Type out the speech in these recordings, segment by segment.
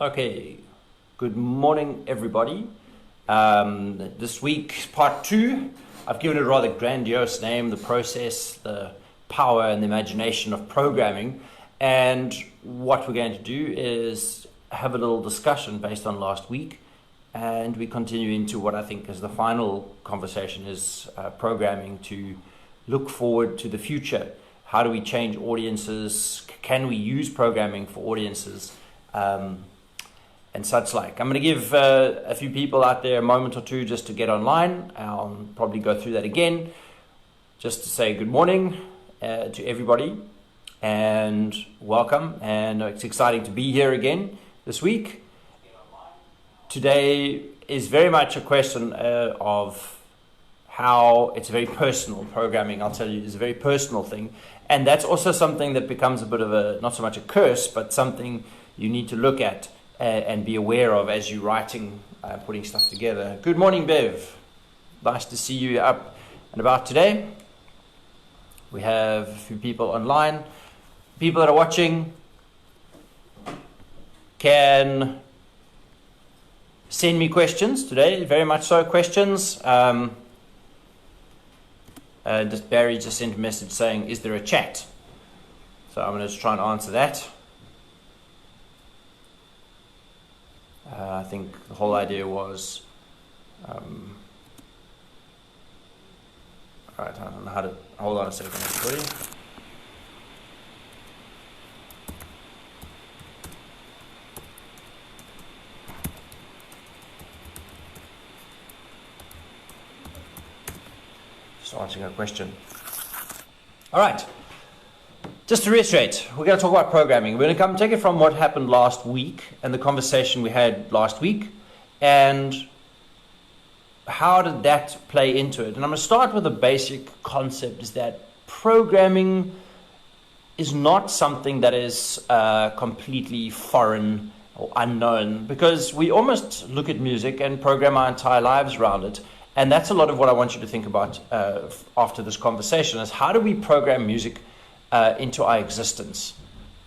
Okay, good morning, everybody. This week, part two, I've given it a rather grandiose name, the process, the power and the imagination of programming. And what we're going to do is have a little discussion based on last week. And we continue into what I think is the final conversation is programming to look forward to the future. How do we change audiences? Can we use programming for audiences? And such like. I'm going to give a few people out there a moment or two just to get online. I'll probably go through that again just to say good morning to everybody and welcome. And it's exciting to be here again this week. Today is very much a question of how it's very personal. Programming, I'll tell you, is a very personal thing. And that's also something that becomes a bit of a, not so much a curse, but something you need to look at and be aware of as you're writing, putting stuff together. Good morning, Bev. Nice to see you up and about today. We have a few people online. People that are watching can send me questions today, very much so, questions. Barry just sent a message saying, is there a chat? So I'm going to try and answer that. I think the whole idea was, all right, I don't know how to, hold on a second, everybody. Just answering a question. All right. Just to reiterate, we're going to talk about programming. We're going to come take it from what happened last week and the conversation we had last week and how did that play into it. And I'm going to start with a basic concept, is that programming is not something that is completely foreign or unknown, because we almost look at music and program our entire lives around it. And that's a lot of what I want you to think about after this conversation, is how do we program music into our existence?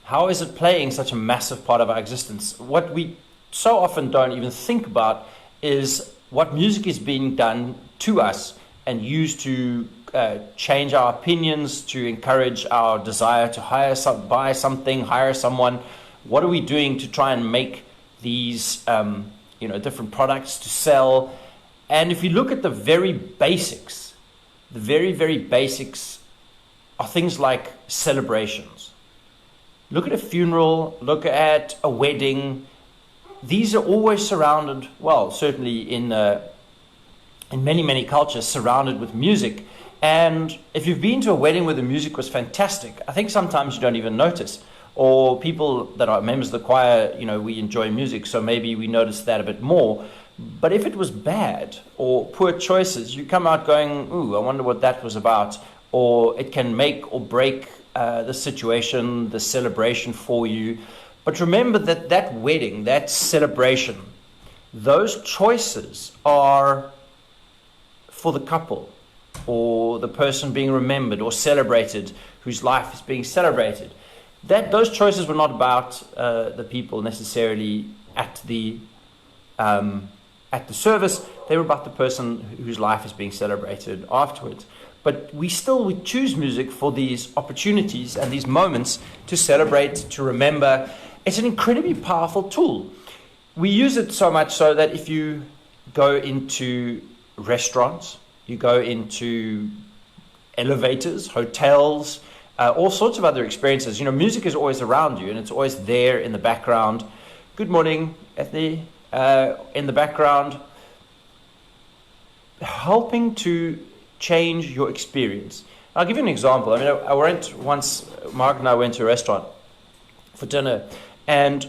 How is it playing such a massive part of our existence? What we so often don't even think about is what music is being done to us and used to change our opinions, to encourage our desire to buy something, hire someone. What are we doing to try and make these different products to sell? And if you look at the very basics, the very, very basics are things like celebrations. Look at a funeral, look at a wedding. These are always surrounded, well, certainly in many, many cultures, surrounded with music. And if you've been to a wedding where the music was fantastic, I think sometimes you don't even notice. Or people that are members of the choir, we enjoy music, so maybe we notice that a bit more. But if it was bad or poor choices, you come out going, ooh, I wonder what that was about. Or it can make or break the situation, the celebration for you. But remember that wedding, that celebration, those choices are for the couple or the person being remembered or celebrated, whose life is being celebrated. Those choices were not about the people necessarily at the service. They were about the person whose life is being celebrated afterwards. But we choose music for these opportunities and these moments to celebrate, to remember. It's an incredibly powerful tool. We use it so much so that if you go into restaurants, you go into elevators, hotels, all sorts of other experiences, music is always around you and it's always there in the background. Good morning, Ethne. In the background, helping to change your experience. I'll give you an example. I went once, Mark and I went to a restaurant for dinner, and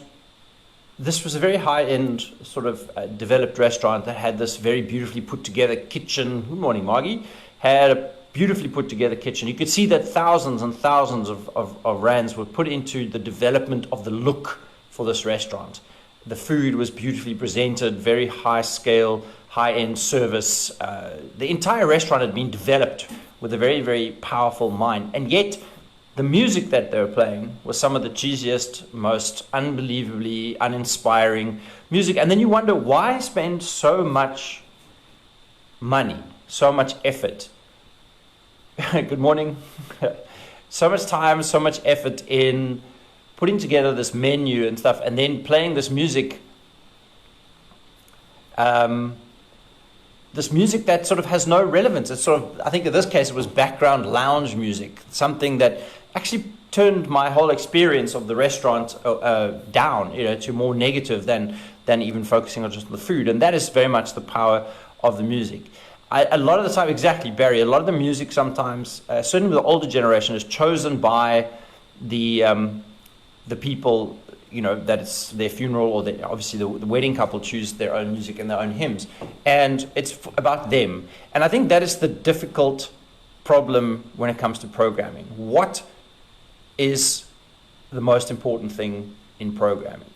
this was a very high-end sort of developed restaurant that had this very beautifully put together kitchen. Good morning, Margie. Had a beautifully put together kitchen. You could see that thousands and thousands of rands were put into the development of the look for this restaurant. The food was beautifully presented, very high scale, high-end service. The entire restaurant had been developed with a very, very powerful mind. And yet, the music that they were playing was some of the cheesiest, most unbelievably uninspiring music. And then you wonder, why spend so much money, so much effort? Good morning. So much time, so much effort in putting together this menu and stuff, and then playing this music. This music that sort of has no relevance. It's sort of, I think in this case, it was background lounge music, something that actually turned my whole experience of the restaurant down, to more negative than even focusing on just the food. And that is very much the power of the music. A lot of the time, exactly, Barry, a lot of the music sometimes, certainly with the older generation, is chosen by the people, that it's their funeral, or obviously the wedding couple choose their own music and their own hymns. And it's about them. And I think that is the difficult problem when it comes to programming. What is the most important thing in programming?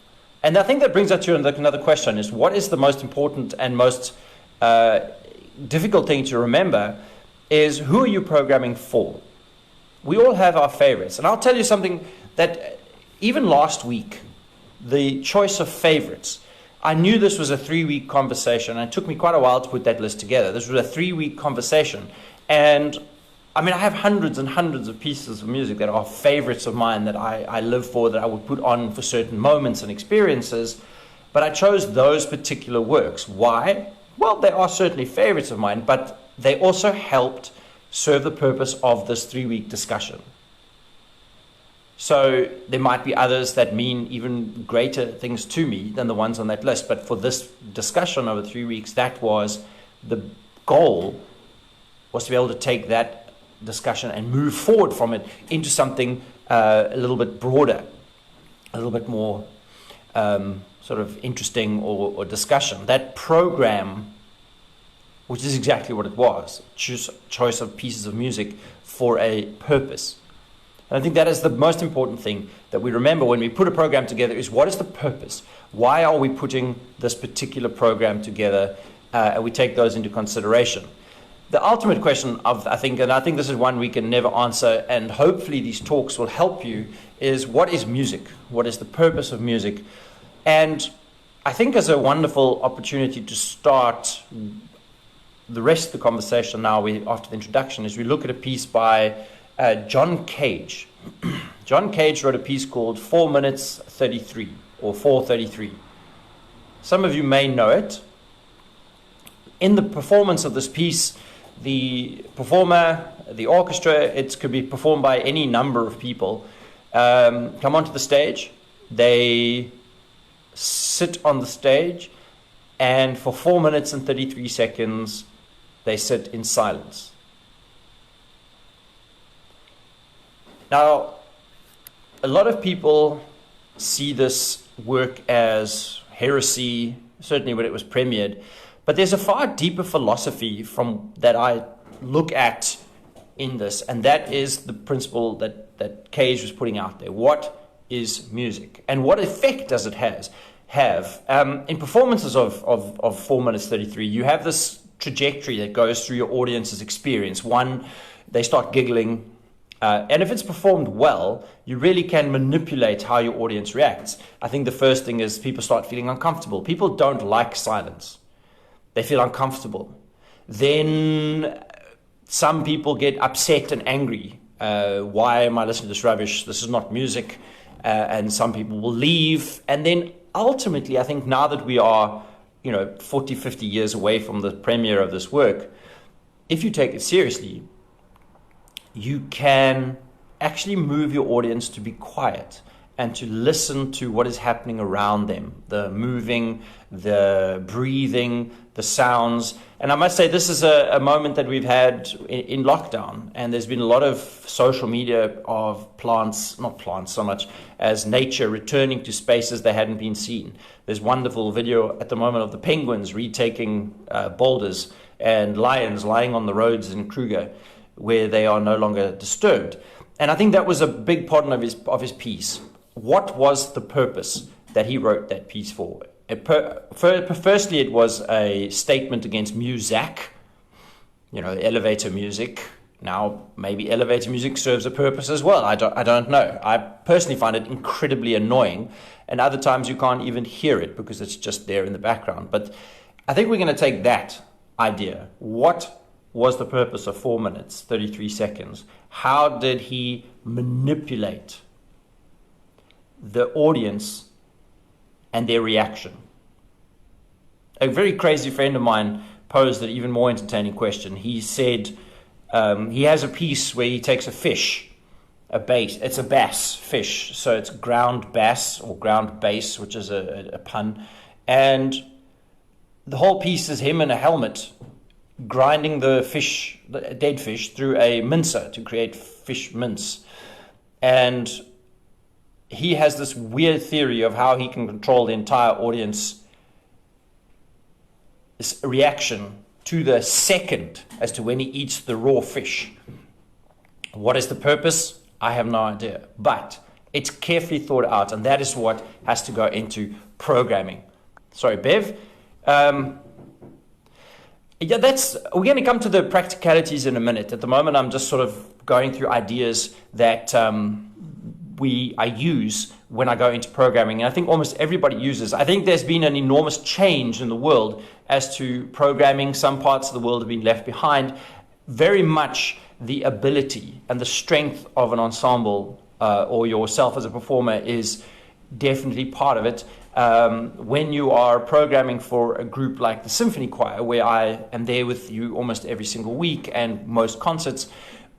And I think that brings us to another question, is what is the most important and most difficult thing to remember is, who are you programming for? We all have our favorites. And I'll tell you something that even last week, the choice of favorites, I knew this was a 3-week conversation, and it took me quite a while to put that list together. This was a 3-week conversation. And I mean, I have hundreds and hundreds of pieces of music that are favorites of mine that I live for, that I would put on for certain moments and experiences. But I chose those particular works. Why? Well, they are certainly favorites of mine, but they also helped serve the purpose of this 3-week discussion. So there might be others that mean even greater things to me than the ones on that list. But for this discussion over 3 weeks, that was the goal, was to be able to take that discussion and move forward from it into something a little bit broader, a little bit more sort of interesting or discussion. That program, which is exactly what it was, choice of pieces of music for a purpose. And I think that is the most important thing that we remember when we put a program together, is what is the purpose? Why are we putting this particular program together? And we take those into consideration. The ultimate question I think this is one we can never answer, and hopefully these talks will help you, is what is music? What is the purpose of music? And I think as a wonderful opportunity to start the rest of the conversation now, after the introduction, is we look at a piece by John Cage. John Cage wrote a piece called 4 minutes 33, or 4:33. Some of you may know it. In the performance of this piece, the performer, the orchestra, it could be performed by any number of people, come onto the stage. They sit on the stage, and for 4 minutes and 33 seconds, they sit in silence. Now, a lot of people see this work as heresy, certainly when it was premiered, but there's a far deeper philosophy from that I look at in this, and that is the principle that Cage was putting out there. What is music? And what effect does it have? In performances of 4 minutes 33, you have this trajectory that goes through your audience's experience. One, they start giggling. And if it's performed well, you really can manipulate how your audience reacts. I think the first thing is people start feeling uncomfortable. People don't like silence. They feel uncomfortable. Then some people get upset and angry. Why am I listening to this rubbish? This is not music. And some people will leave. And then ultimately, I think now that we are 40, 50 years away from the premiere of this work, if you take it seriously, you can actually move your audience to be quiet and to listen to what is happening around them, the moving, the breathing, the sounds. And I must say, this is a moment that we've had in lockdown, and there's been a lot of social media of not plants so much as nature returning to spaces they hadn't been seen. There's wonderful video at the moment of the penguins retaking boulders and lions lying on the roads in Kruger, where they are no longer disturbed. And I think that was a big part of his piece. What was the purpose that he wrote that piece for? Firstly, it was a statement against Muzak, elevator music, Now, maybe elevator music serves a purpose as well. I don't know. I personally find it incredibly annoying, and other times you can't even hear it because it's just there in the background. But I think we're going to take that idea. What was the purpose of 4 minutes, 33 seconds? How did he manipulate the audience and their reaction? A very crazy friend of mine posed an even more entertaining question. He said he has a piece where he takes a fish, it's a bass fish, so it's ground bass or ground bass, which is a pun, and the whole piece is him in a helmet grinding the dead fish through a mincer to create fish mince. And he has this weird theory of how he can control the entire audience reaction to the second as to when he eats the raw fish. What is the purpose? I have no idea, but it's carefully thought out, and that is what has to go into programming. Sorry, Bev. We're going to come to the practicalities in a minute. At the moment, I'm just sort of going through ideas that I use when I go into programming, and I think almost everybody uses. I think there's been an enormous change in the world as to programming. Some parts of the world have been left behind. Very much the ability and the strength of an ensemble or yourself as a performer is definitely part of it. When you are programming for a group like the Symphony Choir, where I am there with you almost every single week and most concerts,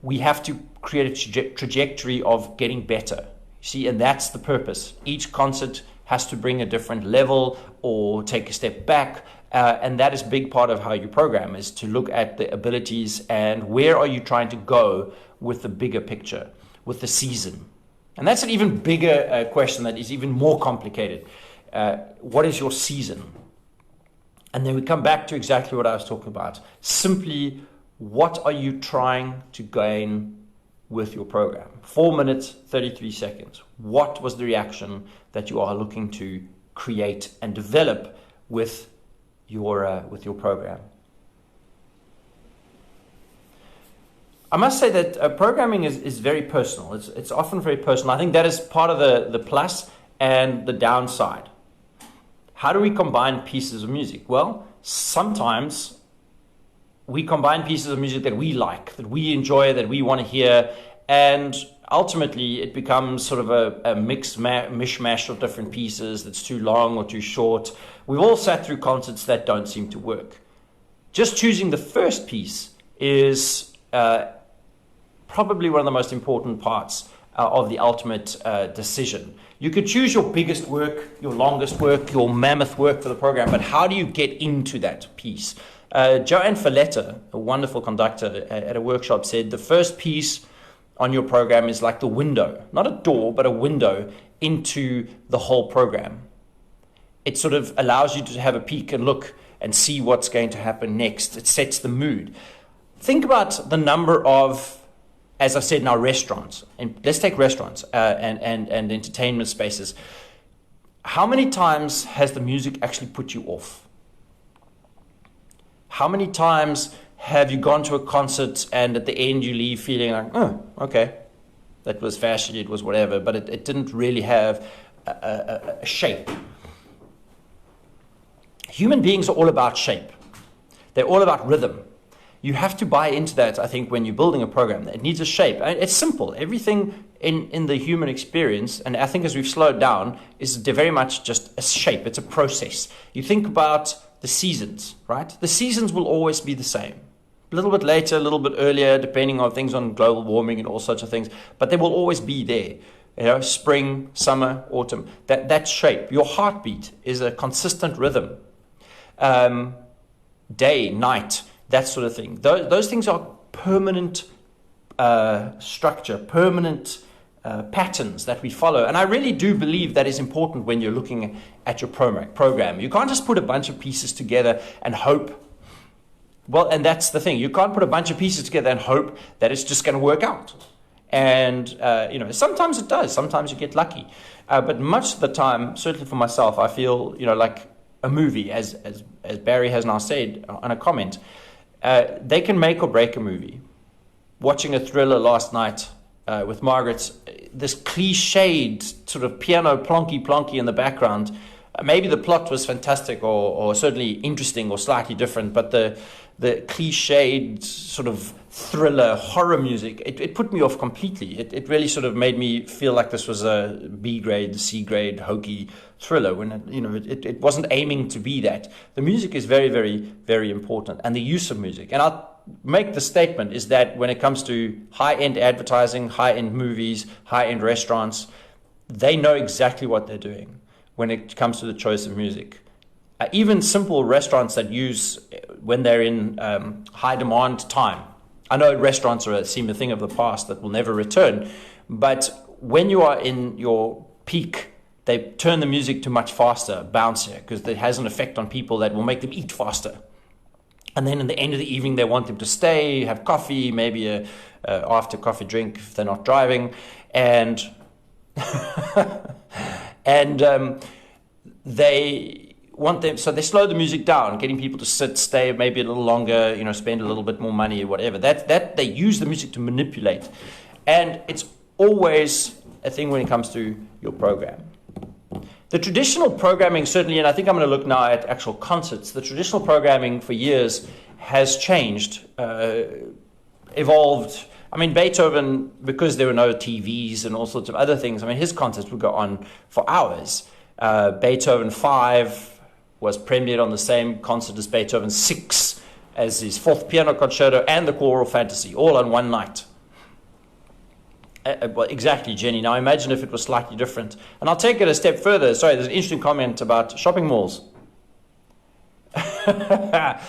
we have to create a trajectory of getting better. See, and that's the purpose. Each concert has to bring a different level or take a step back. And that is a big part of how you program, is to look at the abilities and where are you trying to go with the bigger picture, with the season. And that's an even bigger question that is even more complicated. What is your season? And then we come back to exactly what I was talking about. Simply, what are you trying to gain with your program? 4 minutes, 33 seconds. What was the reaction that you are looking to create and develop with your program? I must say that programming is very personal. It's often very personal. I think that is part of the plus and the downside. How do we combine pieces of music? Well, sometimes we combine pieces of music that we like, that we enjoy, that we want to hear, and ultimately it becomes sort of a mishmash of different pieces that's too long or too short. We've all sat through concerts that don't seem to work. Just choosing the first piece is probably one of the most important parts of the ultimate decision. You could choose your biggest work, your longest work, your mammoth work for the program, but how do you get into that piece? Joanne Falletta, a wonderful conductor at a workshop, said the first piece on your program is like the window, not a door, but a window into the whole program. It sort of allows you to have a peek and look and see what's going to happen next. It sets the mood. Think about the number of, as I said, now restaurants, and let's take restaurants and entertainment spaces. How many times has the music actually put you off? How many times have you gone to a concert and at the end you leave feeling like, oh, okay, that was fashion, it was whatever, but it didn't really have a shape. Human beings are all about shape. They're all about rhythm. You have to buy into that, I think, when you're building a program. It needs a shape. It's simple. Everything in the human experience, and I think as we've slowed down, is very much just a shape. It's a process. You think about the seasons, right? The seasons will always be the same. A little bit later, a little bit earlier, depending on things on global warming and all sorts of things, but they will always be there. You know, spring, summer, autumn. That shape. Your heartbeat is a consistent rhythm. Day, night, that sort of thing. Those things are permanent structure, permanent patterns that we follow. And I really do believe that is important when you're looking at your program. You can't just put a bunch of pieces together and hope. Well, and that's the thing. You can't put a bunch of pieces together and hope that it's just going to work out. And, sometimes it does. Sometimes you get lucky. But much of the time, certainly for myself, I feel, like a movie, as Barry has now said on a comment, they can make or break a movie. watching a thriller last night with Margaret, this cliched sort of piano plonky in the background. Maybe the plot was fantastic or certainly interesting or slightly different, but the cliched sort of thriller horror music, it put me off completely. It really sort of made me feel like this was a B grade, C grade, hokey thriller when it wasn't aiming to be that. The music is very, very, very important, and the use of music. And I'll make the statement is that when it comes to high-end advertising, high-end movies, high-end restaurants, they know exactly what they're doing when it comes to the choice of music. Even simple restaurants that use, when they're in high demand time. I know restaurants seem a thing of the past that will never return, but when you are in your peak, they turn the music to much faster, bouncier, because it has an effect on people that will make them eat faster. And then in the end of the evening, they want them to stay, have coffee, maybe a after coffee drink if they're not driving, and they want them, so they slow the music down, getting people to sit, stay maybe a little longer, spend a little bit more money or whatever. That they use the music to manipulate, and it's always a thing when it comes to your program. The traditional programming, certainly, and I think I'm going to look now at actual concerts, the traditional programming for years has changed, evolved. I mean, Beethoven, because there were no TVs and all sorts of other things, his concerts would go on for hours. Beethoven 5 was premiered on the same concert as Beethoven 6, as his 4th piano concerto and the choral fantasy, all on one night. Well, exactly, Jenny. Now imagine if it was slightly different. And I'll take it a step further. Sorry, there's an interesting comment about shopping malls. There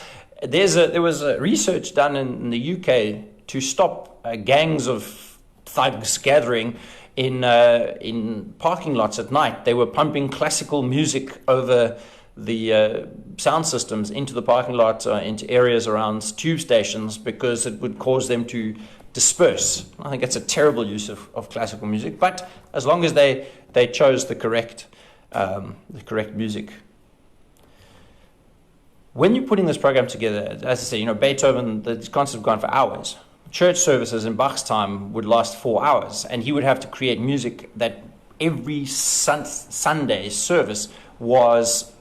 was research done in the UK to stop gangs of thugs gathering in parking lots at night. They were pumping classical music over the sound systems into the parking lot, into areas around tube stations, because it would cause them to disperse. I think that's a terrible use of classical music, but as long as they chose the correct music. When you're putting this program together, as I say, Beethoven, the concerts have gone for hours. Church services in Bach's time would last 4 hours, and he would have to create music that every Sunday service was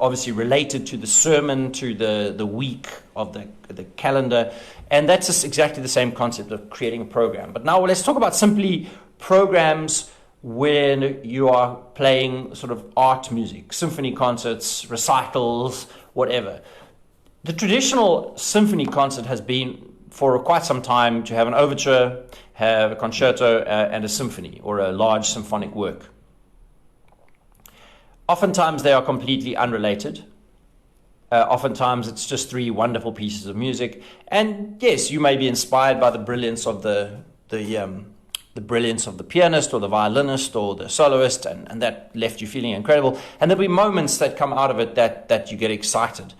obviously related to the sermon, to the week of the calendar, and that's just exactly the same concept of creating a program. But now let's talk about simply programs when you are playing sort of art music, symphony concerts, recitals, whatever. The traditional symphony concert has been for quite some time to have an overture, have a concerto, and a symphony, or a large symphonic work. Oftentimes they are completely unrelated. Oftentimes it's just 3 wonderful pieces of music, and yes, you may be inspired by the brilliance of the brilliance of the pianist or the violinist or the soloist, and that left you feeling incredible. And there'll be moments that come out of it that you get excited.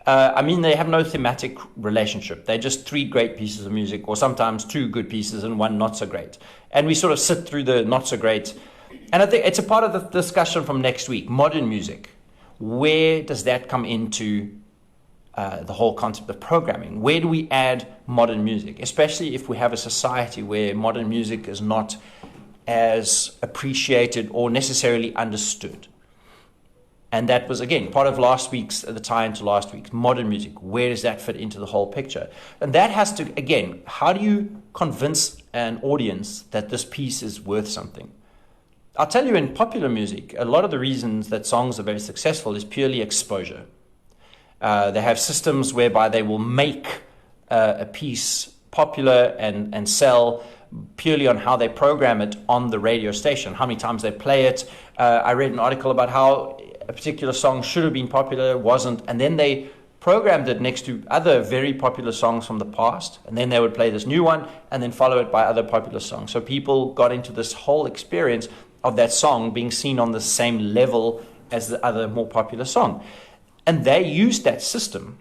They have no thematic relationship. They're just 3 great pieces of music, or sometimes 2 good pieces and 1 not so great. And we sort of sit through the not so great. And I think it's a part of the discussion from next week, modern music. Where does that come into the whole concept of programming? Where do we add modern music, especially if we have a society where modern music is not as appreciated or necessarily understood? And that was, again, part of the tie into last week's modern music. Where does that fit into the whole picture? And that has to, again, how do you convince an audience that this piece is worth something? I'll tell you, in popular music, a lot of the reasons that songs are very successful is purely exposure. They have systems whereby they will make a piece popular and sell purely on how they program it on the radio station, how many times they play it. I read an article about how a particular song should have been popular, wasn't, and then they programmed it next to other very popular songs from the past, and then they would play this new one and then follow it by other popular songs. So people got into this whole experience of that song being seen on the same level as the other more popular song. And they used that system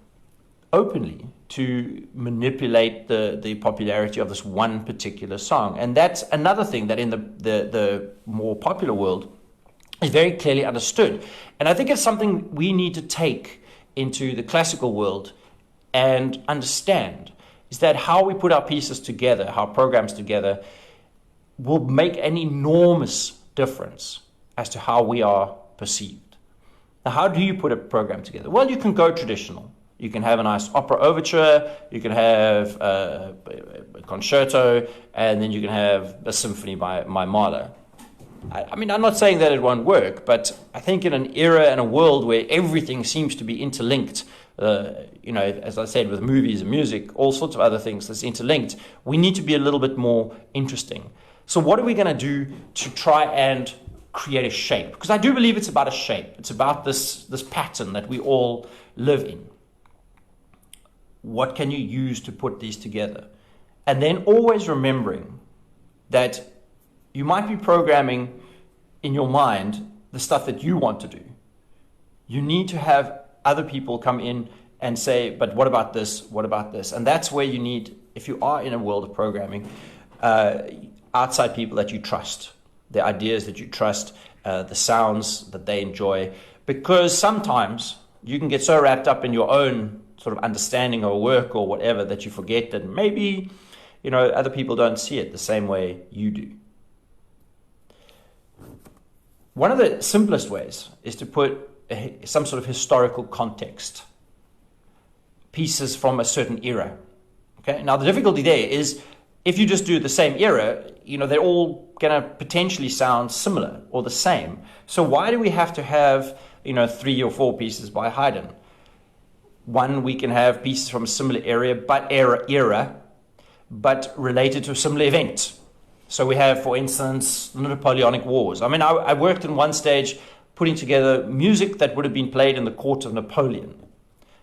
openly to manipulate the popularity of this one particular song. And that's another thing that in the more popular world is very clearly understood. And I think it's something we need to take into the classical world and understand. is that how we put our pieces together, our programs together, will make an enormous difference as to how we are perceived. Now, how do you put a program together? Well, you can go traditional. You can have a nice opera overture, you can have a concerto, and then you can have a symphony by Mahler. I mean, I'm not saying that it won't work, but I think in an era and a world where everything seems to be interlinked, as I said, with movies and music, all sorts of other things that's interlinked, we need to be a little bit more interesting. So what are we going to do to try and create a shape? Because I do believe it's about a shape. It's about this pattern that we all live in. What can you use to put these together? And then always remembering that you might be programming in your mind the stuff that you want to do. You need to have other people come in and say, but what about this? What about this? And that's where you need, if you are in a world of programming, outside people that you trust, the ideas that you trust, the sounds that they enjoy. Because sometimes you can get so wrapped up in your own sort of understanding or work or whatever that you forget that maybe, other people don't see it the same way you do. One of the simplest ways is to put some sort of historical context, pieces from a certain era. Okay. Now the difficulty there is if you just do the same era, they're all going to potentially sound similar or the same. So why do we have to have 3 or 4 pieces by Haydn? One, we can have pieces from a similar era, but related to a similar event. So we have, for instance, the Napoleonic Wars. I mean, I worked in one stage putting together music that would have been played in the court of Napoleon.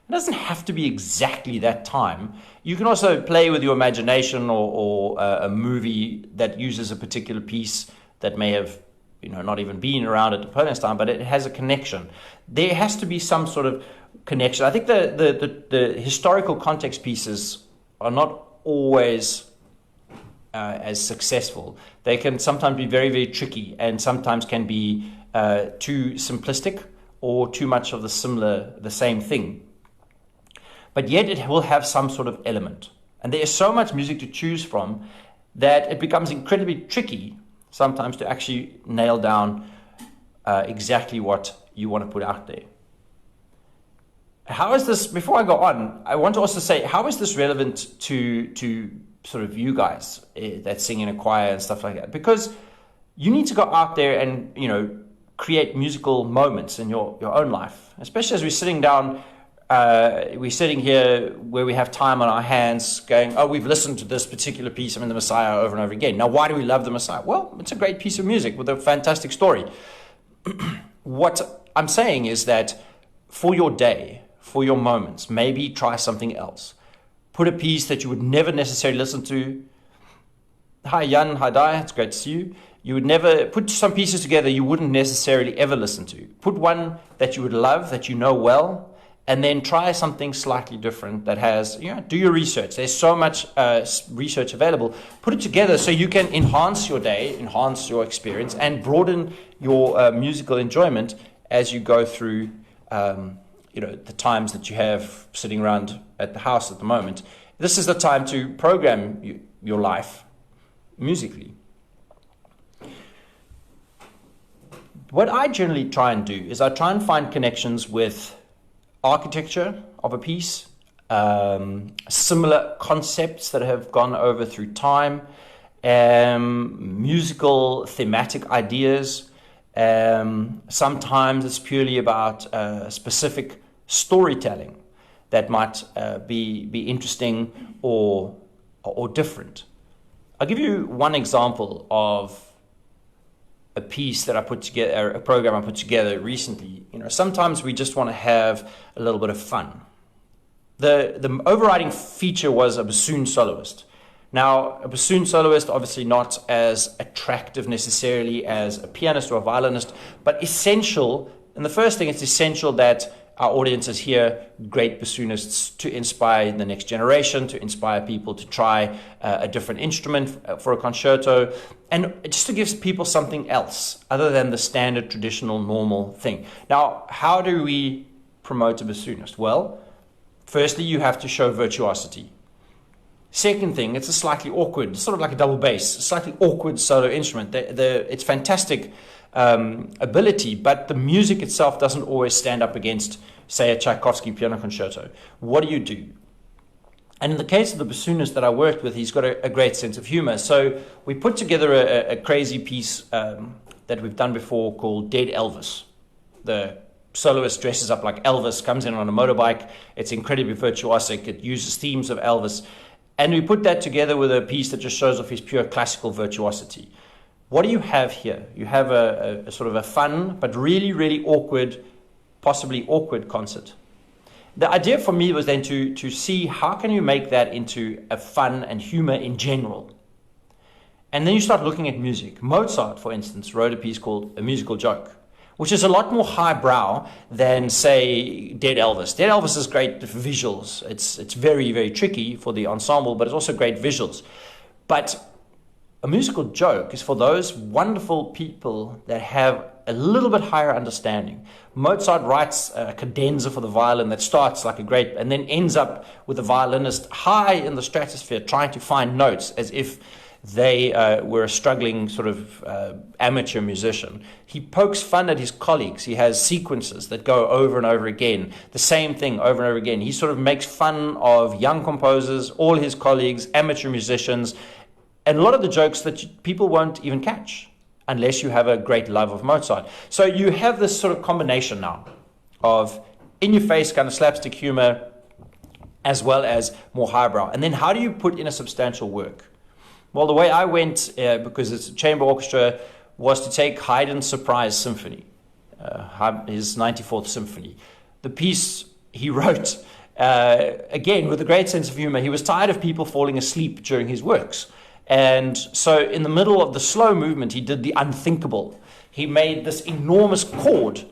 It doesn't have to be exactly that time. You can also play with your imagination or a movie that uses a particular piece that may have not even been around at Napoleon's time, but it has a connection. There has to be some sort of connection. I think the historical context pieces are not always as successful. They can sometimes be very, very tricky and sometimes can be too simplistic or too much of the same thing. But yet it will have some sort of element. And there is so much music to choose from that it becomes incredibly tricky sometimes to actually nail down exactly what you want to put out there. How is this, before I go on, I want to also say, how is this relevant to sort of you guys that sing in a choir and stuff like that? Because you need to go out there and, create musical moments in your own life, especially as we're sitting down. We're sitting here where we have time on our hands going, we've listened to this particular piece of the Messiah over and over again. Now, why do we love the Messiah? Well, it's a great piece of music with a fantastic story. What I'm saying is that for your day, for your moments, maybe try something else. Put a piece that you would never necessarily listen to. Hi, Jan. Hi, Dai. It's great to see you. You would never put some pieces together you wouldn't necessarily ever listen to. Put one that you would love, that you know well, and then try something slightly different that has, do your research. There's so much research available. Put it together so you can enhance your day, enhance your experience, and broaden your musical enjoyment as you go through, the times that you have sitting around at the house at the moment. This is the time to program your life musically. What I generally try and do is I try and find connections with architecture of a piece, similar concepts that have gone over through time, musical thematic ideas. Sometimes it's purely about specific storytelling that might be interesting or different. I'll give you one example of a piece that I put together, a program I put together recently. Sometimes we just want to have a little bit of fun. The overriding feature was a bassoon soloist. Now, a bassoon soloist, obviously not as attractive necessarily as a pianist or a violinist, but essential. And the first thing, it's essential that our audiences hear great bassoonists to inspire the next generation, to inspire people to try a different instrument for a concerto, and just to give people something else other than the standard, traditional, normal thing. Now, how do we promote a bassoonist? Well, firstly, you have to show virtuosity. Second thing, it's a slightly awkward, sort of like a double bass, a slightly awkward solo instrument. It's fantastic ability, but the music itself doesn't always stand up against, say, a Tchaikovsky piano concerto. What do? And in the case of the bassoonist that I worked with, he's got a great sense of humor. So we put together a crazy piece that we've done before called Dead Elvis. The soloist dresses up like Elvis, comes in on a motorbike. It's incredibly virtuosic. It uses themes of Elvis. And we put that together with a piece that just shows off his pure classical virtuosity. What do you have here? You have a sort of a fun, but really, really awkward, possibly awkward concert. The idea for me was then to see how can you make that into a fun and humor in general. And then you start looking at music. Mozart, for instance, wrote a piece called A Musical Joke, which is a lot more highbrow than, say, Dead Elvis. Dead Elvis is great visuals. It's very, very tricky for the ensemble, but it's also great visuals. But a musical joke is for those wonderful people that have a little bit higher understanding. Mozart writes a cadenza for the violin that starts like a great, and then ends up with the violinist high in the stratosphere trying to find notes as if they were a struggling sort of amateur musician. He pokes fun at his colleagues. He has sequences that go over and over again, the same thing over and over again. He sort of makes fun of young composers, all his colleagues, amateur musicians, and a lot of the jokes that people won't even catch unless you have a great love of Mozart. So you have this sort of combination now of in-your-face kind of slapstick humor as well as more highbrow. And then how do you put in a substantial work? Well, the way I went, because it's a chamber orchestra, was to take Haydn's Surprise Symphony, his 94th Symphony. The piece he wrote, again, with a great sense of humor. He was tired of people falling asleep during his works. And so in the middle of the slow movement, he did the unthinkable. He made this enormous chord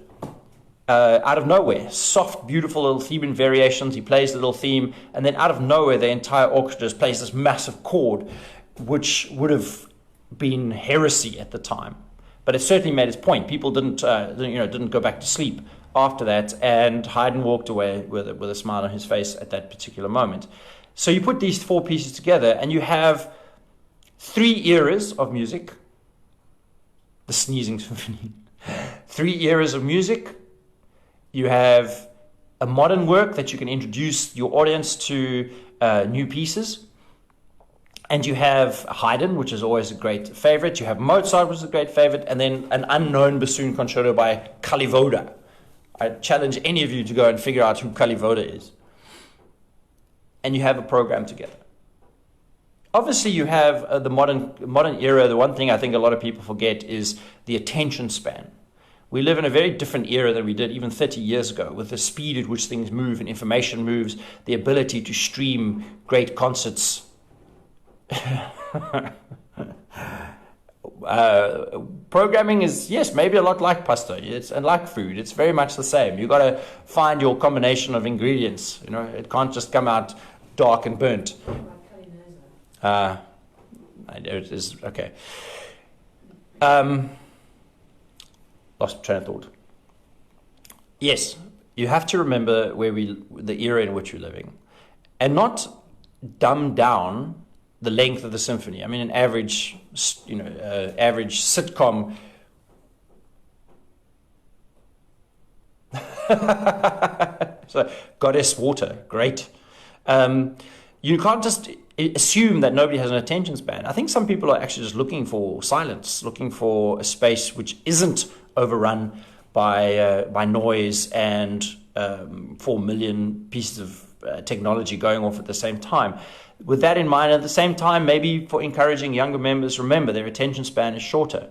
out of nowhere. Soft, beautiful little theme and variations. He plays the little theme, and then out of nowhere, the entire orchestra plays this massive chord, which would have been heresy at the time. But it certainly made its point. People didn't go back to sleep after that, and Haydn walked away with a smile on his face at that particular moment. So you put these four pieces together, and you have 3 eras of music. The Sneezing Symphony. 3 eras of music. You have a modern work that you can introduce your audience to new pieces. And you have Haydn, which is always a great favorite. You have Mozart, which is a great favorite. And then an unknown bassoon concerto by Kalivoda. I challenge any of you to go and figure out who Kalivoda is. And you have a program together. Obviously, you have the modern era. The one thing I think a lot of people forget is the attention span. We live in a very different era than we did even 30 years ago, with the speed at which things move and information moves, the ability to stream great concerts. Programming is, yes, maybe a lot like pasta. And like food, it's very much the same. You've got to find your combination of ingredients. It can't just come out dark and burnt. It is okay. Lost train of thought. Yes, you have to remember the era in which we're living, and not dumb down the length of the symphony. I mean, an average sitcom. So, Goddess Water, great. You can't just assume that nobody has an attention span. I think some people are actually just looking for silence, looking for a space which isn't overrun by noise and 4 million pieces of technology going off at the same time. With that in mind, at the same time, maybe for encouraging younger members, remember their attention span is shorter.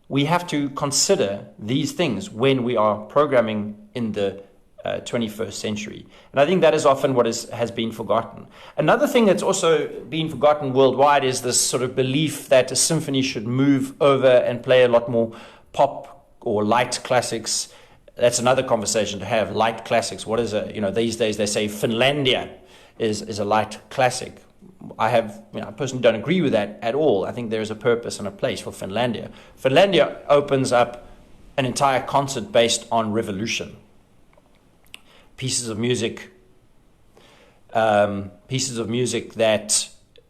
We have to consider these things when we are programming in the 21st century. And I think that is often what has been forgotten. Another thing that's also been forgotten worldwide is this sort of belief that a symphony should move over and play a lot more pop or light classics. That's another conversation to have, light classics. What is these days they say Finlandia is a light classic. I personally don't agree with that at all. I think there is a purpose and a place for Finlandia. Finlandia opens up an entire concert based on revolution. Pieces of music pieces of music that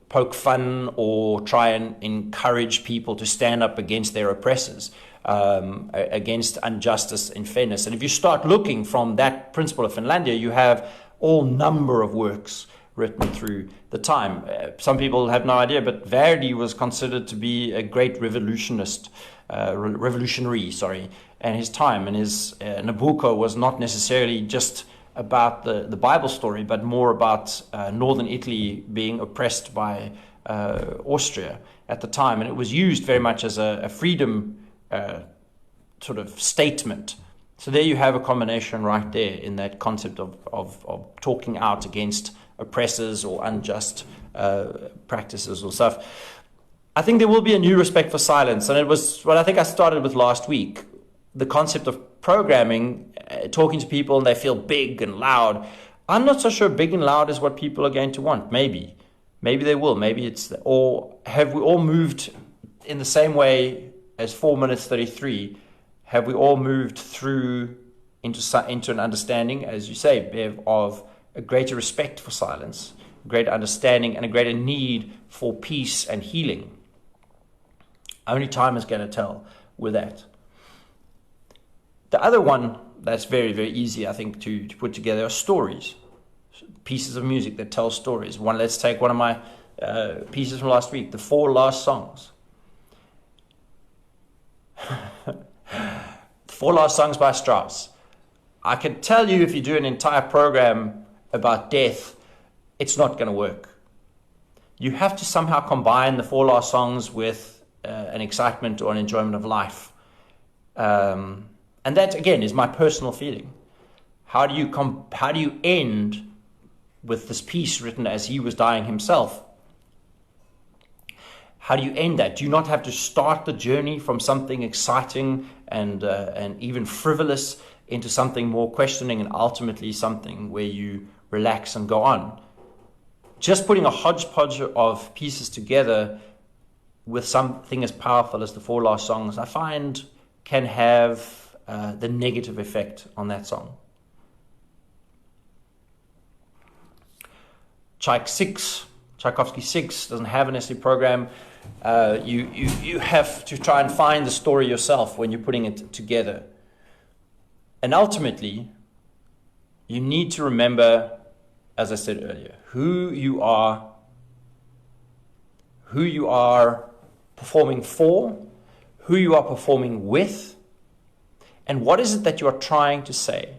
poke fun or try and encourage people to stand up against their oppressors, against injustice and fairness. And if you start looking from that principle of Finlandia, you have all number of works written through the time. Some people have no idea, but Verdi was considered to be a great revolutionary, in his time. And his Nabucco was not necessarily just about the Bible story, but more about northern Italy being oppressed by Austria at the time. And it was used very much as a freedom sort of statement. So there you have a combination right there in that concept of talking out against oppressors or unjust practices or stuff. I think there will be a new respect for silence, and it was what I think I started with last week, the concept of programming, talking to people and they feel big and loud. I'm not so sure big and loud is what people are going to want. Maybe they will. Maybe it's, or have we all moved in the same way as 4 minutes 33? Have we all moved through into an understanding, as you say, Bev, of a greater respect for silence, a greater understanding, and a greater need for peace and healing? Only time is going to tell with that. The other one that's very, very easy, I think, to put together are stories, pieces of music that tell stories. Let's take one of my pieces from last week, The Four Last Songs. The Four Last Songs by Strauss. I can tell you, if you do an entire program about death, it's not going to work. You have to somehow combine the Four Last Songs with an excitement or an enjoyment of life. And that, again, is my personal feeling. How do you end with this piece written as he was dying himself? How do you end that? Do you not have to start the journey from something exciting and even frivolous into something more questioning and ultimately something where you relax and go on? Just putting a hodgepodge of pieces together with something as powerful as the Four Last Songs, I find, can have the negative effect on that song. Tchaikovsky 6 doesn't have an essay program. You have to try and find the story yourself when you're putting it together. And ultimately, you need to remember, as I said earlier, who you are performing for, who you are performing with, and what is it that you are trying to say.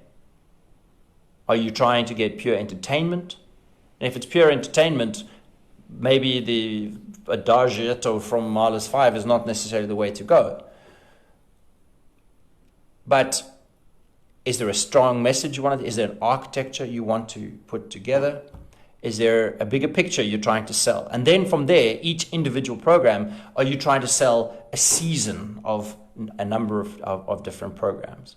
Are you trying to get pure entertainment? And if it's pure entertainment, maybe the Adagietto from Mahler's 5 is not necessarily the way to go. But is there a strong message you want to, is there an architecture you want to put together? Is there a bigger picture you're trying to sell? And then from there, each individual program, are you trying to sell a season of a number of different programs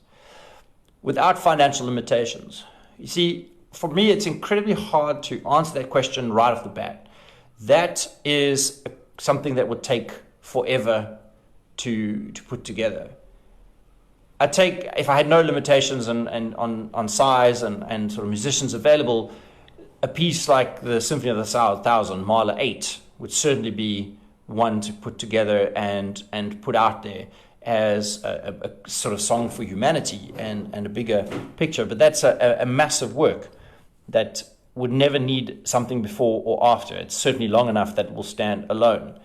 without financial limitations? You see, for me, it's incredibly hard to answer that question right off the bat. That is something that would take forever to put together. If I had no limitations and on size and sort of musicians available, a piece like the Symphony of the 1000, Mahler 8, would certainly be one to put together and put out there as a sort of song for humanity and a bigger picture. But that's a massive work that would never need something before or after. It's certainly long enough that it will stand alone.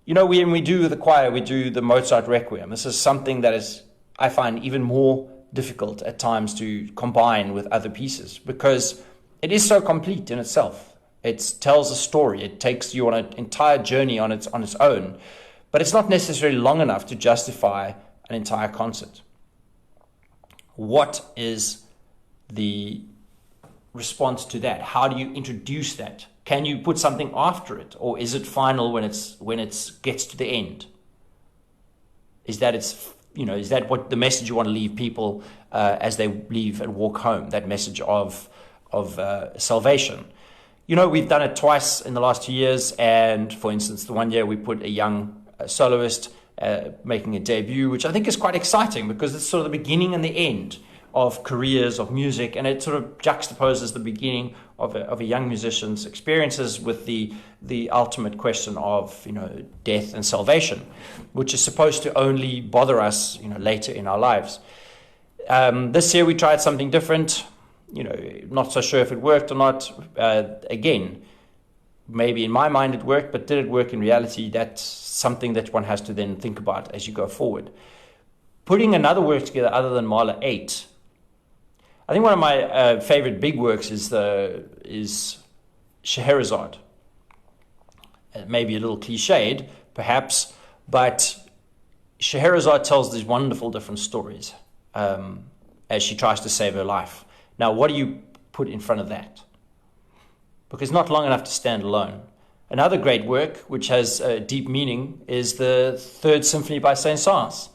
You know, when we do the choir, we do the Mozart Requiem. This is something that is, I find, even more difficult at times to combine with other pieces because it is so complete in itself. It tells a story. It takes you on an entire journey on its own, but it's not necessarily long enough to justify an entire concert. What is the response to that? How do you introduce that? Can you put something after it, or is it final when it gets to the end? Is that what the message you want to leave people as they leave and walk home? That message of salvation. You know, we've done it twice in the last 2 years, and for instance, the one year we put a young soloist making a debut, which I think is quite exciting because it's sort of the beginning and the end of careers of music, and it sort of juxtaposes the beginning of a young musician's experiences with the ultimate question of, you know, death and salvation, which is supposed to only bother us, you know, later in our lives. This year we tried something different. You know, not so sure if it worked or not. Again, maybe in my mind it worked, but did it work in reality? That's something that one has to then think about as you go forward. Putting another work together other than Mahler 8, I think one of my favorite big works is Scheherazade. Maybe a little cliched, perhaps, but Scheherazade tells these wonderful different stories as she tries to save her life. Now, what do you put in front of that? Because it's not long enough to stand alone. Another great work, which has deep meaning, is the Third Symphony by Saint-Saëns,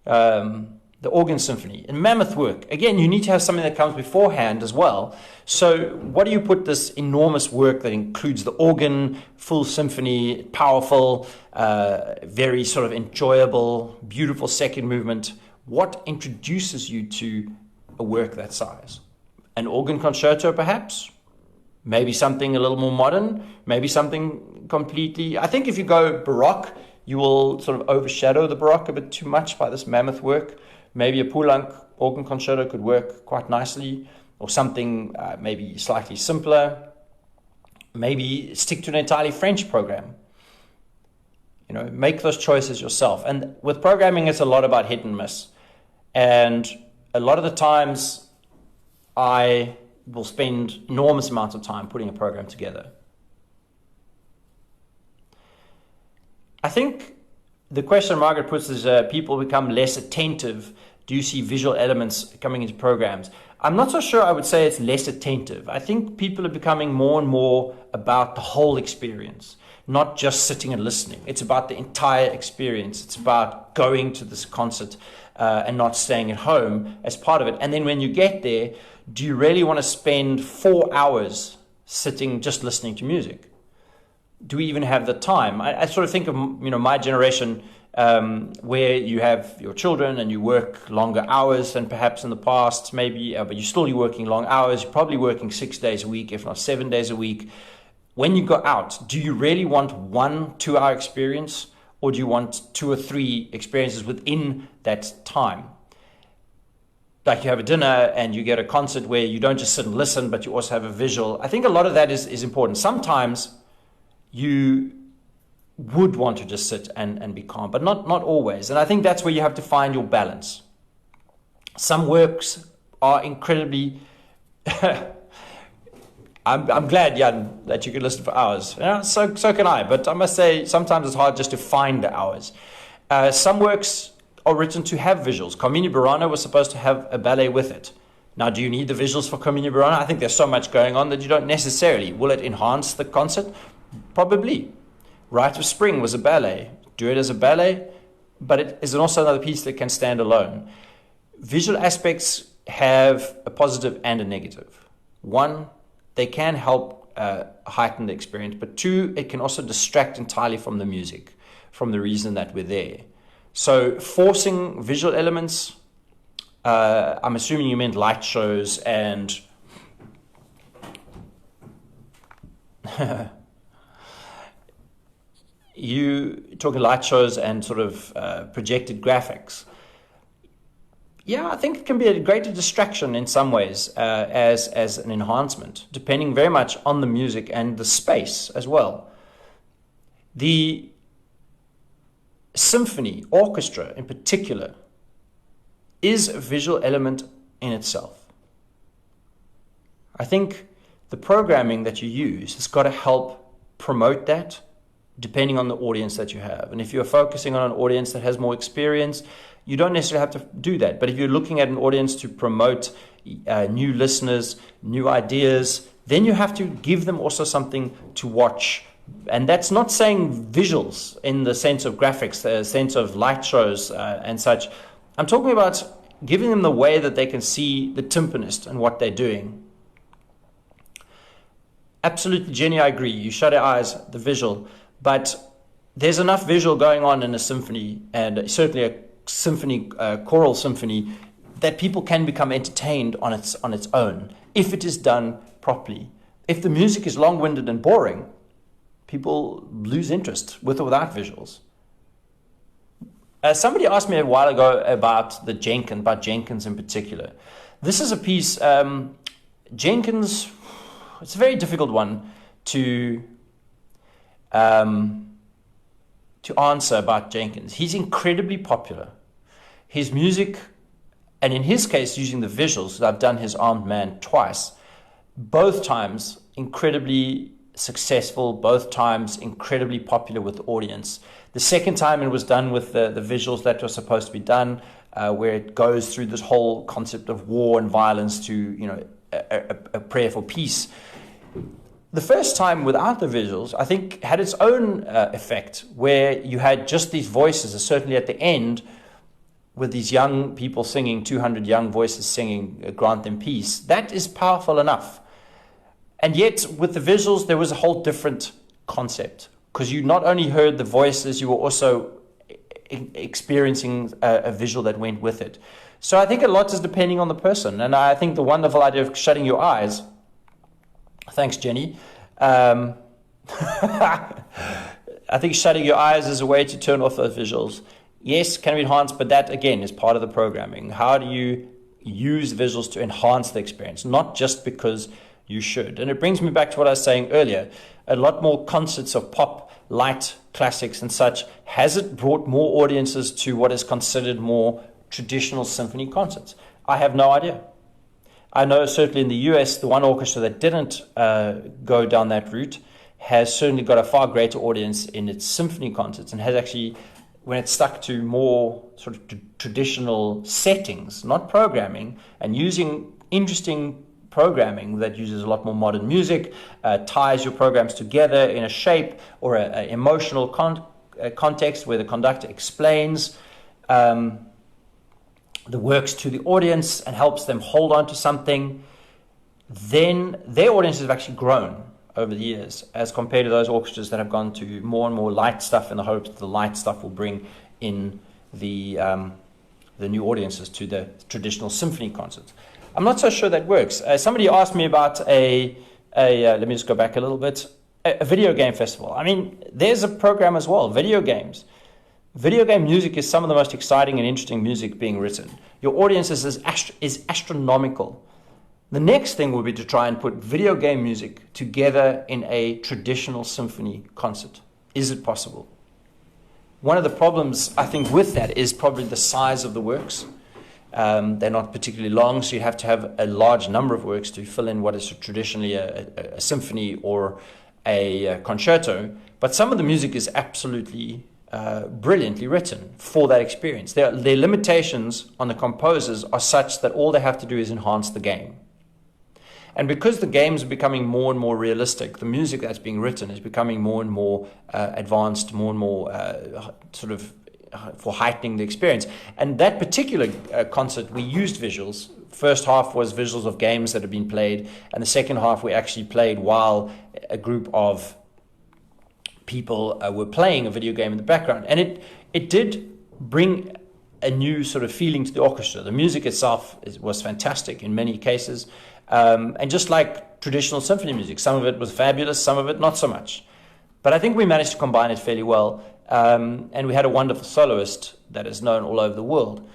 the Organ Symphony. A mammoth work. Again, you need to have something that comes beforehand as well. So what do you put this enormous work that includes the organ, full symphony, powerful, very sort of enjoyable, beautiful second movement? What introduces you to a work that size? An organ concerto, perhaps? Maybe something a little more modern? Maybe something completely... I think if you go Baroque, you will sort of overshadow the Baroque a bit too much by this mammoth work. Maybe a Poulenc organ concerto could work quite nicely, or something maybe slightly simpler. Maybe stick to an entirely French program. You know, make those choices yourself. And with programming, it's a lot about hit and miss. And a lot of the times, I will spend enormous amounts of time putting a program together. I think the question Margaret puts is, people become less attentive. Do you see visual elements coming into programs? I'm not so sure I would say it's less attentive. I think people are becoming more and more about the whole experience, not just sitting and listening. It's about the entire experience. It's about going to this concert and not staying at home as part of it. And then when you get there, do you really want to spend 4 hours sitting just listening to music? Do we even have the time? I sort of think of, you know, my generation, where you have your children and you work longer hours than perhaps in the past, maybe, but you're working long hours. You're probably working 6 days a week, if not 7 days a week. When you go out, do you really want 1 2-hour experience, or do you want 2 or 3 experiences within that time? Like you have a dinner and you get a concert where you don't just sit and listen, but you also have a visual. I think a lot of that is important. Sometimes you would want to just sit and be calm, but not always. And I think that's where you have to find your balance. Some works are incredibly... I'm glad, Jan, that you could listen for hours. You know, so can I, but I must say sometimes it's hard just to find the hours. Some works are written to have visuals. Carmina Burana was supposed to have a ballet with it. Now, do you need the visuals for Carmina Burana? I think there's so much going on that you don't necessarily. Will it enhance the concert? Probably. Rite of Spring was a ballet. Do it as a ballet, but it is also another piece that can stand alone. Visual aspects have a positive and a negative. 1, they can help heighten the experience, but 2, it can also distract entirely from the music, from the reason that we're there. So forcing visual elements, I'm assuming you meant light shows and you talking light shows and sort of projected graphics. Yeah, I think it can be a greater distraction in some ways as an enhancement, depending very much on the music and the space as well. The symphony, orchestra in particular, is a visual element in itself. I think the programming that you use has got to help promote that, depending on the audience that you have. And if you're focusing on an audience that has more experience, you don't necessarily have to do that. But if you're looking at an audience to promote new listeners, new ideas, then you have to give them also something to watch. And that's not saying visuals in the sense of graphics, the sense of light shows and such. I'm talking about giving them the way that they can see the timpanist and what they're doing. Absolutely, Jenny, I agree. You shut your eyes, the visual. But there's enough visual going on in a symphony, and certainly a symphony, choral symphony, that people can become entertained on its own if it is done properly. If the music is long-winded and boring, people lose interest with or without visuals. Somebody asked me a while ago about Jenkins in particular. This is a piece, Jenkins, it's a very difficult one to answer about Jenkins. He's incredibly popular. His music, and in his case using the visuals, I've done his Armed Man twice, both times incredibly successful, both times incredibly popular with the audience. The second time it was done with the visuals that were supposed to be done, where it goes through this whole concept of war and violence to, you know, a prayer for peace. The first time without the visuals, I think, had its own effect, where you had just these voices, certainly at the end, with these young people singing, 200 young voices singing, grant them peace. That is powerful enough. And yet, with the visuals, there was a whole different concept, because you not only heard the voices, you were also experiencing a visual that went with it. So I think a lot is depending on the person. And I think the wonderful idea of shutting your eyes, thanks, Jenny. I think shutting your eyes is a way to turn off those visuals. Yes, can be enhanced, but that, again, is part of the programming. How do you use visuals to enhance the experience, not just because you should? And it brings me back to what I was saying earlier. A lot more concerts of pop, light, classics and such. Has it brought more audiences to what is considered more traditional symphony concerts? I have no idea. I know certainly in the US, the one orchestra that didn't go down that route has certainly got a far greater audience in its symphony concerts, and has actually, when it's stuck to more sort of traditional settings, not programming, and using interesting programming that uses a lot more modern music, ties your programs together in a shape or an emotional context where the conductor explains the works to the audience and helps them hold on to something, then their audiences have actually grown over the years as compared to those orchestras that have gone to more and more light stuff in the hopes that the light stuff will bring in the new audiences to the traditional symphony concerts. I'm not so sure that works. Somebody asked me about let me just go back a little bit, a video game festival. I mean, there's a program as well, video games. Video game music is some of the most exciting and interesting music being written. Your audience is astronomical. The next thing would be to try and put video game music together in a traditional symphony concert. Is it possible? One of the problems, I think, with that is probably the size of the works. They're not particularly long, so you have to have a large number of works to fill in what is traditionally a symphony or a concerto. But some of the music is absolutely brilliantly written for that experience. Their limitations on the composers are such that all they have to do is enhance the game. And because the games are becoming more and more realistic, the music that's being written is becoming more and more advanced, more and more for heightening the experience. And that particular concert, we used visuals. First half was visuals of games that had been played, and the second half we actually played while a group of people were playing a video game in the background. And it did bring a new sort of feeling to the orchestra. The music itself was fantastic in many cases. And just like traditional symphony music, some of it was fabulous, some of it not so much. But I think we managed to combine it fairly well. And we had a wonderful soloist that is known all over the world.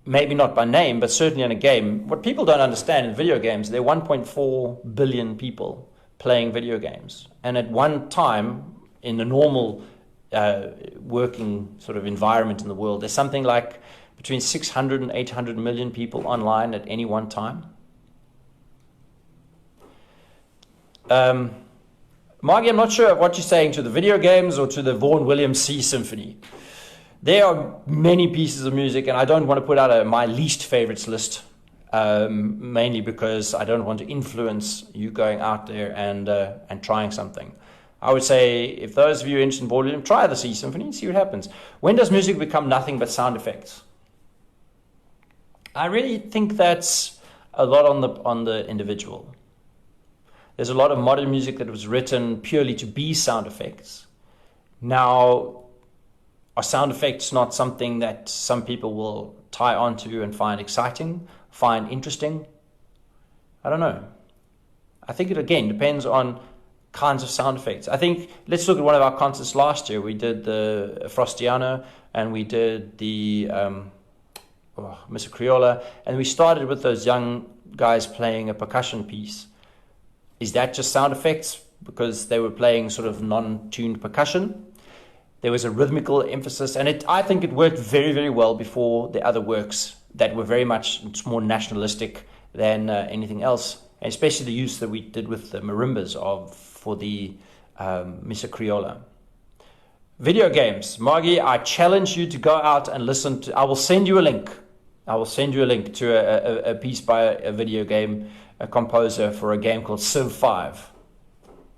Maybe not by name, but certainly in a game. What people don't understand in video games, there are 1.4 billion people playing video games. And at one time, in a normal working sort of environment in the world, there's something like between 600 and 800 million people online at any one time. Margie, I'm not sure of what you're saying to the video games or to the Vaughan Williams Sea Symphony. There are many pieces of music, and I don't want to put out my least favorites list, mainly because I don't want to influence you going out there and trying something. I would say, if those of you interested in Vaughan Williams, try the Sea Symphony and see what happens. When does music become nothing but sound effects? I really think that's a lot on the individual. There's a lot of modern music that was written purely to be sound effects. Now, Are sound effects not something that some people will tie onto and find exciting, find interesting? I don't know. I think it again depends on kinds of sound effects. I think let's look at one of our concerts last year. We did the Frostiano and we did the Mr. Criolla, and we started with those young guys playing a percussion piece. Is that just sound effects because they were playing sort of non-tuned percussion? There was a rhythmical emphasis, and I think it worked very, very well before the other works that were very much more nationalistic than anything else, and especially the use that we did with the marimbas for the Missa Criolla. Video games. Margie, I challenge you to go out and listen to, I will send you a link. I will send you a link to a piece by a video game a composer for a game called Civ 5.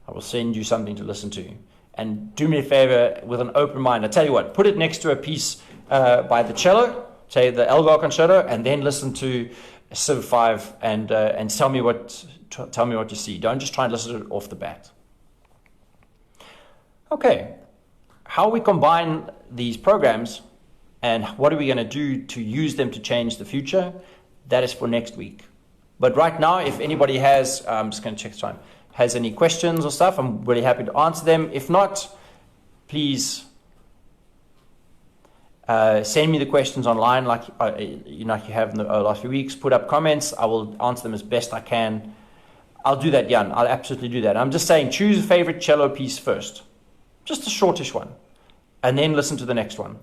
I will send you something to listen to. And do me a favor with an open mind. I tell you what, put it next to a piece by the cello, say the Elgar Concerto, and then listen to Civ 5 and tell me what you see. Don't just try and listen to it off the bat. Okay, how we combine these programs and what are we going to do to use them to change the future, that is for next week. But right now, if anybody has, I'm just going to check the time, has any questions or stuff, I'm really happy to answer them. If not, please send me the questions online like you have in the last few weeks. Put up comments. I will answer them as best I can. I'll do that, Jan. I'll absolutely do that. I'm just saying choose a favorite cello piece first. Just a shortish one. And then listen to the next one.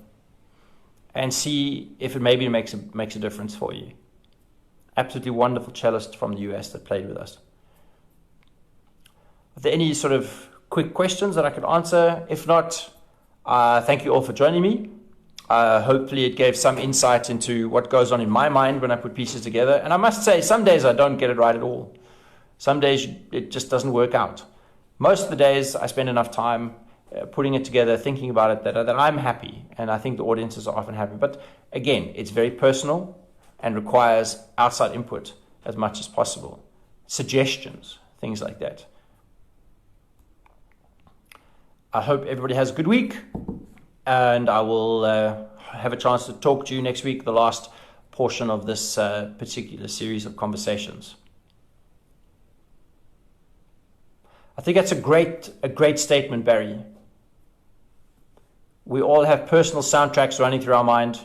And see if it maybe makes a difference for you. Absolutely wonderful cellist from the US that played with us. Are there any sort of quick questions that I could answer? If not, thank you all for joining me. Hopefully it gave some insight into what goes on in my mind when I put pieces together. And I must say, some days I don't get it right at all. Some days it just doesn't work out. Most of the days I spend enough time putting it together, thinking about it, that I'm happy. And I think the audiences are often happy. But again, it's very personal and requires outside input as much as possible. Suggestions, things like that. I hope everybody has a good week, and I will have a chance to talk to you next week, the last portion of this particular series of conversations. I think that's a great statement, Barry. We all have personal soundtracks running through our mind,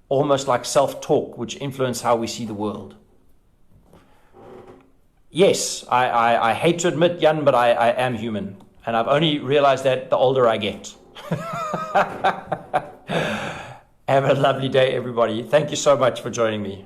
almost like self-talk, which influence how we see the world. Yes, I hate to admit, Jan, but I am human. And I've only realized that the older I get. Have a lovely day, everybody. Thank you so much for joining me.